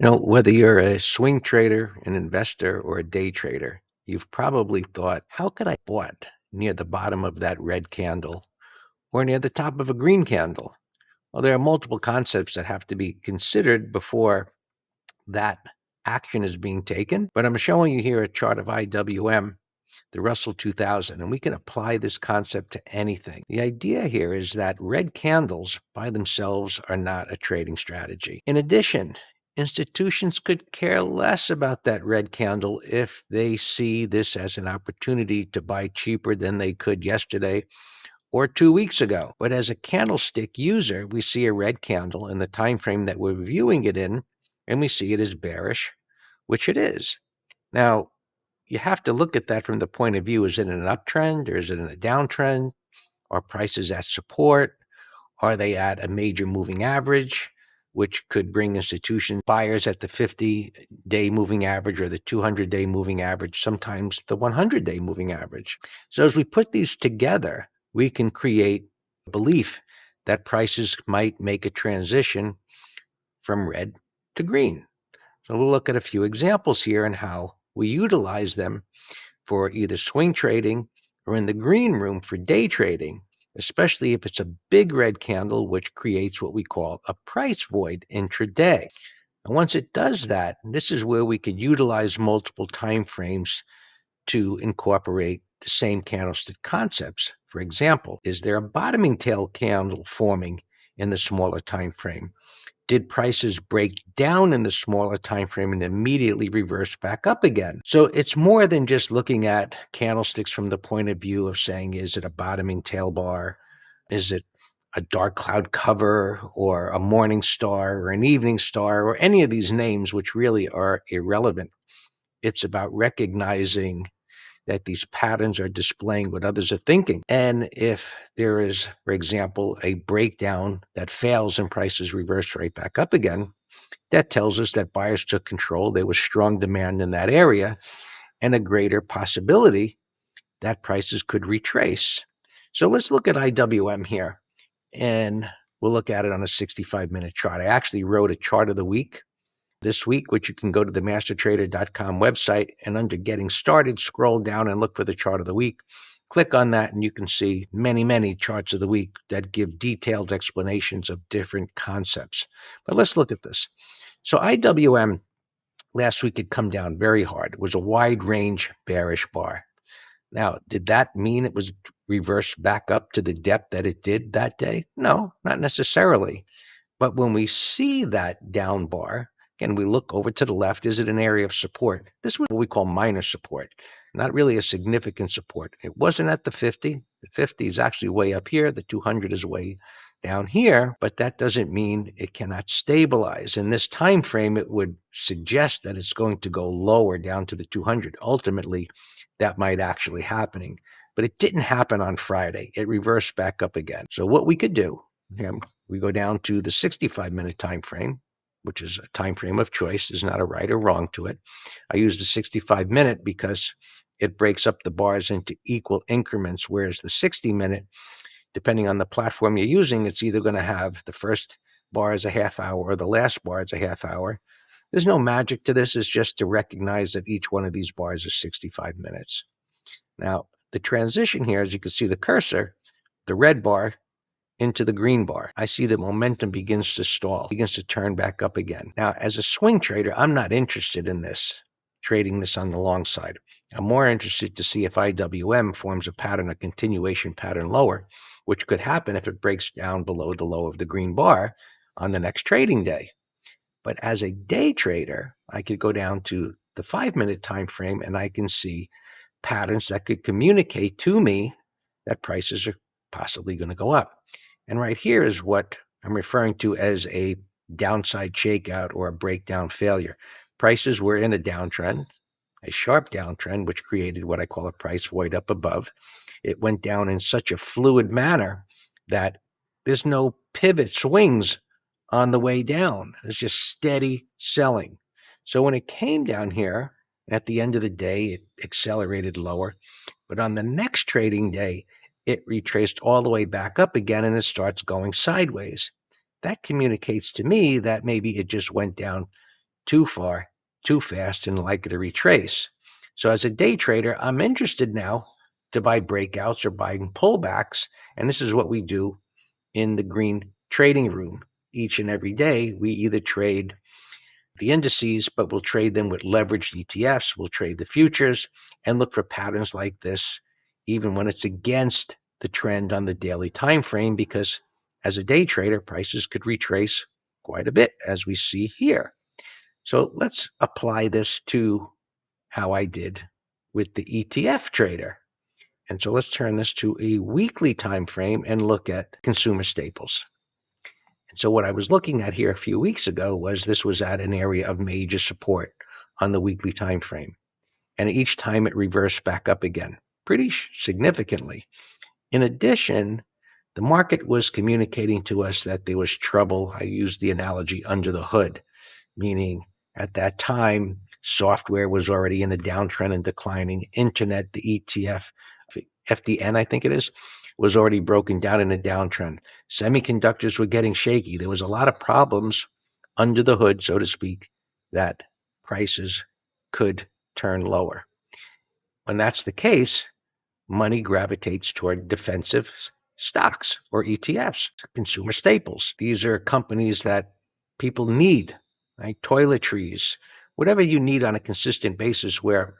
Whether you're a swing trader, an investor, or a day trader, you've probably thought, how could I bought near the bottom of that red candle or near the top of a green candle? Well, there are multiple concepts that have to be considered before that action is being taken. But I'm showing you here a chart of IWM, the Russell 2000, and we can apply this concept to anything. The idea here is that red candles by themselves are not a trading strategy. In addition, institutions could care less about that red candle if they see this as an opportunity to buy cheaper than they could yesterday or 2 weeks ago. But as a candlestick user, we see a red candle in the time frame that we're viewing it in, and we see it as bearish, which it is. Now, you have to look at that from the point of view, is it an uptrend or is it in a downtrend? Are prices at support? Are they at a major moving average, which could bring institution buyers at the 50-day moving average or the 200-day moving average, sometimes the 100-day moving average? So as we put these together, we can create a belief that prices might make a transition from red to green. So we'll look at a few examples here and how we utilize them for either swing trading or in the green room for day trading, especially if it's a big red candle, which creates what we call a price void intraday. And once it does that, this is where we could utilize multiple time frames to incorporate the same candlestick concepts. For example, is there a bottoming tail candle forming in the smaller time frame? Did prices break down in the smaller time frame and immediately reverse back up again? So it's more than just looking at candlesticks from the point of view of saying, is it a bottoming tail bar? Is it a dark cloud cover or a morning star or an evening star or any of these names, which really are irrelevant? It's about recognizing that these patterns are displaying what others are thinking. And if there is, for example, a breakdown that fails and prices reverse right back up again, that tells us that buyers took control. There was strong demand in that area and a greater possibility that prices could retrace. So let's look at IWM here, and we'll look at it on a 65-minute chart. I actually wrote a chart of the week this week, which you can go to the mastertrader.com website and under getting started, scroll down and look for the chart of the week. Click on that and you can see many charts of the week that give detailed explanations of different concepts. But let's look at this. So IWM last week had come down very hard. It was a wide range bearish bar. Now, did that mean it was reversed back up to the depth that it did that day? No, not necessarily. But when we see that down bar, again, we look over to the left, is it an area of support? This was what we call minor support, not really a significant support. It wasn't at the 50. The 50 is actually way up here. The 200 is way down here, but that doesn't mean it cannot stabilize. In this time frame, it would suggest that it's going to go lower down to the 200. Ultimately, that might actually happening, but it didn't happen on Friday. It reversed back up again. So what we could do, we go down to the 65-minute time frame, which is a time frame of choice. There's not a right or wrong to it. I use the 65-minute because it breaks up the bars into equal increments, whereas the 60-minute, depending on the platform you're using, it's either going to have the first bar as a half hour or the last bar as a half hour. There's no magic to this. It's just to recognize that each one of these bars is 65 minutes. Now, the transition here, as you can see the cursor, the red bar into the green bar. I see the momentum begins to stall, begins to turn back up again. Now, as a swing trader, I'm not interested in this, trading this on the long side. I'm more interested to see if IWM forms a pattern, a continuation pattern lower, which could happen if it breaks down below the low of the green bar on the next trading day. But as a day trader, I could go down to the 5-minute time frame and I can see patterns that could communicate to me that prices are possibly going to go up. And right here is what I'm referring to as a downside shakeout or a breakdown failure. Prices were in a downtrend, a sharp downtrend, which created what I call a price void up above. It went down in such a fluid manner that there's no pivot swings on the way down. It's just steady selling. So when it came down here, at the end of the day, it accelerated lower. But on the next trading day, it retraced all the way back up again and it starts going sideways. That communicates to me that maybe it just went down too far, too fast, and likely to retrace. So as a day trader, I'm interested now to buy breakouts or buying pullbacks. And this is what we do in the green trading room. Each and every day, we either trade the indices, but we'll trade them with leveraged ETFs. We'll trade the futures and look for patterns like this, even when it's against the trend on the daily time frame, because as a day trader, prices could retrace quite a bit, as we see here. So let's apply this to how I did with the ETF trader. And so let's turn this to a weekly time frame and look at consumer staples. And so what I was looking at here a few weeks ago was this was at an area of major support on the weekly time frame. And each time it reversed back up again, pretty significantly. In addition, the market was communicating to us that there was trouble. I used the analogy under the hood, meaning at that time, software was already in a downtrend and declining. Internet, the ETF, FDN, I think it is, was already broken down in a downtrend. Semiconductors were getting shaky. There was a lot of problems under the hood, so to speak, that prices could turn lower. When that's the case, money gravitates toward defensive stocks or ETFs, consumer staples. These are companies that people need, right? Toiletries, whatever you need on a consistent basis, where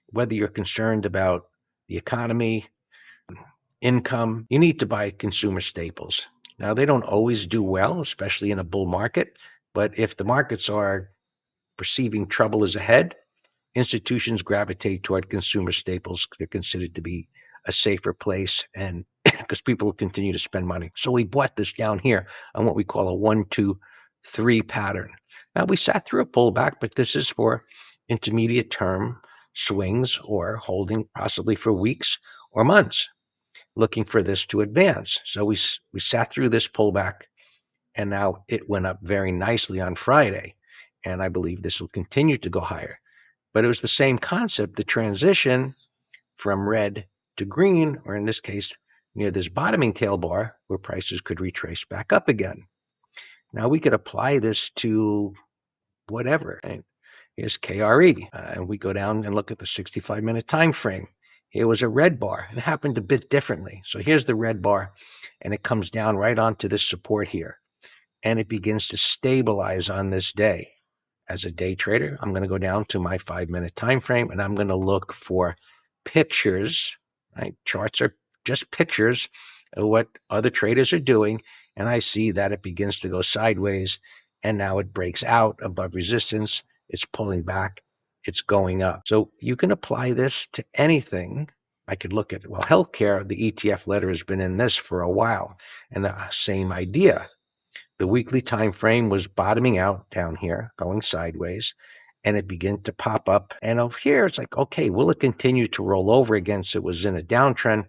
whether you're concerned about the economy, income, you need to buy consumer staples. Now, they don't always do well, especially in a bull market, but if the markets are perceiving trouble is ahead, institutions gravitate toward consumer staples. They're considered to be a safer place, and because people continue to spend money. So we bought this down here on what we call a 1, 2, 3 pattern. Now we sat through a pullback, but this is for intermediate term swings or holding possibly for weeks or months, looking for this to advance. So we sat through this pullback, and now it went up very nicely on Friday. And I believe this will continue to go higher. But it was the same concept, the transition from red to green, or in this case, near this bottoming tail bar where prices could retrace back up again. Now we could apply this to whatever. Right? Here's KRE, and we go down and look at the 65-minute time frame. Here was a red bar. It happened a bit differently. So here's the red bar, and it comes down right onto this support here, and it begins to stabilize on this day. As a day trader, I'm going to go down to my 5-minute time frame, and I'm going to look for pictures. Right? Charts are just pictures of what other traders are doing, and I see that it begins to go sideways, and now it breaks out above resistance. It's pulling back. It's going up. So you can apply this to anything. I could look at, well, healthcare, the ETF letter has been in this for a while, and the same idea. The weekly time frame was bottoming out down here, going sideways, and it began to pop up. And over here, it's like, okay, will it continue to roll over again? So it was in a downtrend,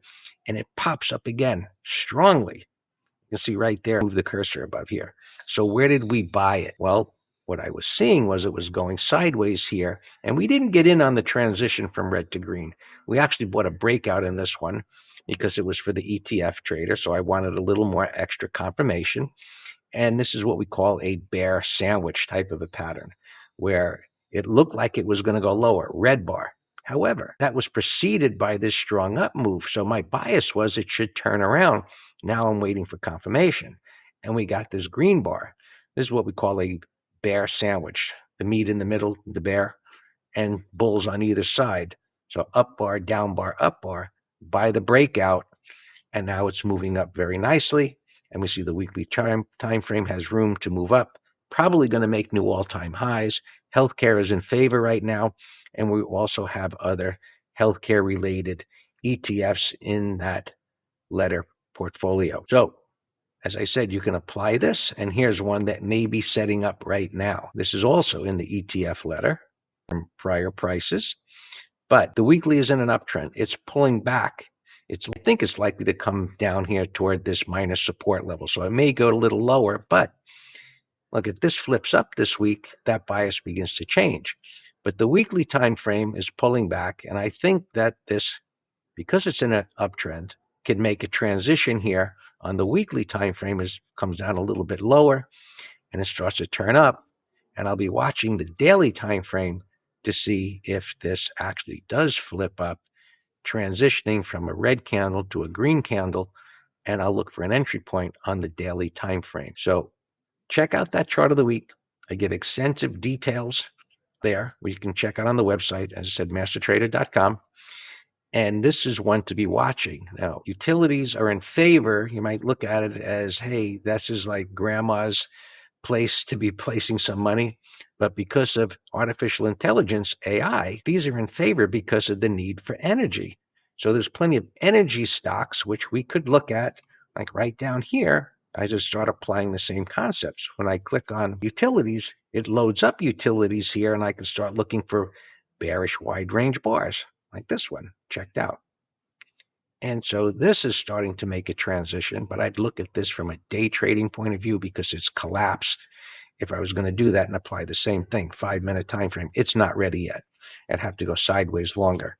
and it pops up again strongly. You can see right there, move the cursor above here. So where did we buy it? Well, what I was seeing was it was going sideways here, and we didn't get in on the transition from red to green. We actually bought a breakout in this one because it was for the ETF trader, so I wanted a little more extra confirmation. And this is what we call a bear sandwich type of a pattern, where it looked like it was going to go lower, red bar. However, that was preceded by this strong up move. So my bias was it should turn around. Now I'm waiting for confirmation. And we got this green bar. This is what we call a bear sandwich. The meat in the middle, the bear, and bulls on either side. So up bar, down bar, up bar. By the breakout, and now it's moving up very nicely. And we see the weekly time frame has room to move up, probably going to make new all-time highs. Healthcare is in favor right now, and we also have other healthcare related ETFs in that letter portfolio. So as I said, you can apply this, and here's one that may be setting up right now. This is also in the ETF letter from prior prices, but the weekly is in an uptrend. It's pulling back. I think it's likely to come down here toward this minor support level. So it may go a little lower, but look, if this flips up this week, that bias begins to change. But the weekly time frame is pulling back, and I think that this, because it's in an uptrend, can make a transition here on the weekly time frame as comes down a little bit lower, and it starts to turn up, and I'll be watching the daily time frame to see if this actually does flip up, transitioning from a red candle to a green candle, and I'll look for an entry point on the daily time frame. So check out that chart of the week. I give extensive details there, which you can check out on the website, as I said, mastertrader.com. And this is one to be watching. Now, utilities are in favor. You might look at it as, hey, this is like grandma's place to be placing some money. But because of artificial intelligence, AI, these are in favor because of the need for energy. So there's plenty of energy stocks, which we could look at, like right down here. I just start applying the same concepts. When I click on utilities, it loads up utilities here, and I can start looking for bearish wide range bars like this one, checked out. And so this is starting to make a transition, but I'd look at this from a day trading point of view because it's collapsed. If I was going to do that and apply the same thing, 5-minute time frame, it's not ready yet. I'd have to go sideways longer.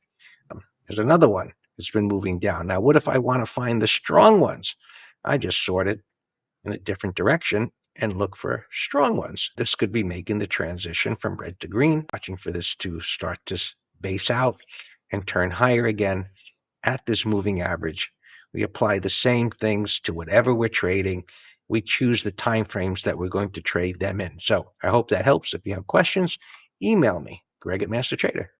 There's another one. It's been moving down. Now, what if I want to find the strong ones? I just sort it in a different direction and look for strong ones. This could be making the transition from red to green, watching for this to start to base out and turn higher again at this moving average. We apply the same things to whatever we're trading. We choose the time frames that we're going to trade them in. So I hope that helps. If you have questions, email me, Greg at Master Trader.